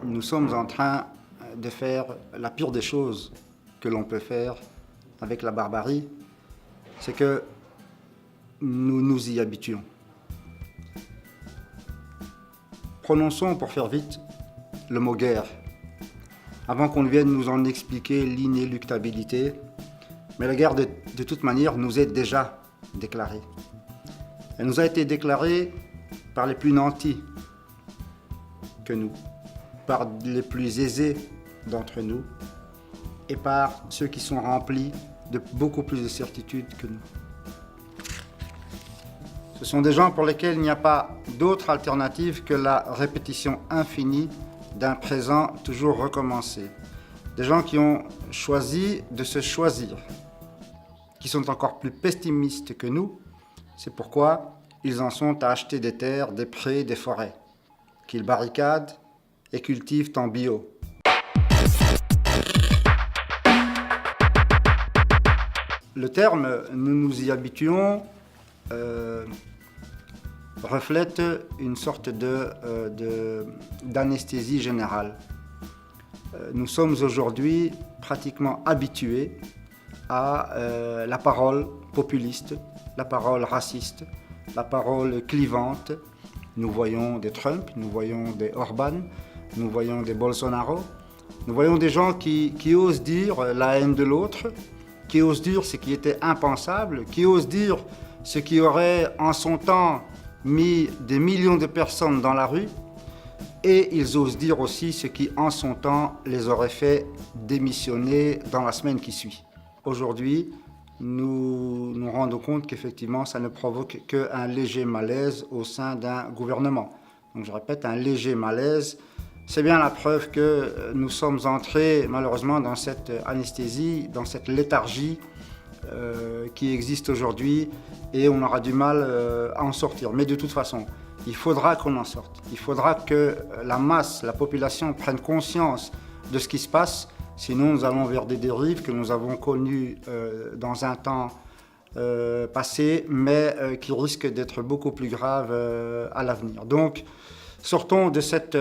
Nous sommes en train de faire la pire des choses que l'on peut faire avec la barbarie, c'est que nous nous y habituons. Prononçons, pour faire vite, le mot guerre, avant qu'on vienne nous en expliquer l'inéluctabilité. Mais la guerre, de toute manière, nous est déjà déclarée. Elle nous a été déclarée par les plus nantis que nous, par les plus aisés d'entre nous et par ceux qui sont remplis de beaucoup plus de certitudes que nous. Ce sont des gens pour lesquels il n'y a pas d'autre alternative que la répétition infinie d'un présent toujours recommencé. Des gens qui ont choisi de se choisir, qui sont encore plus pessimistes que nous. C'est pourquoi ils en sont à acheter des terres, des prés, des forêts, qu'ils barricadent et cultivent en bio. Le terme « nous nous y habituons » reflète une sorte d'anesthésie générale. Nous sommes aujourd'hui pratiquement habitués à la parole populiste, la parole raciste, la parole clivante. Nous voyons des Trump, nous voyons des Orban, nous voyons des Bolsonaro. Nous voyons des gens qui osent dire la haine de l'autre, qui osent dire ce qui était impensable, qui osent dire ce qui aurait en son temps mis des millions de personnes dans la rue, et ils osent dire aussi ce qui en son temps les aurait fait démissionner dans la semaine qui suit. Aujourd'hui, nous nous rendons compte qu'effectivement, ça ne provoque qu'un léger malaise au sein d'un gouvernement. Donc je répète, un léger malaise, c'est bien la preuve que nous sommes entrés malheureusement dans cette anesthésie, dans cette léthargie qui existe aujourd'hui, et on aura du mal à en sortir. Mais de toute façon, il faudra qu'on en sorte. Il faudra que la masse, la population prenne conscience de ce qui se passe. Sinon, nous allons vers des dérives que nous avons connues dans un temps passé, mais qui risquent d'être beaucoup plus graves à l'avenir. Donc, sortons de cette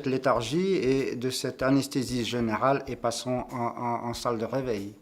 léthargie et de cette anesthésie générale et passons en salle de réveil.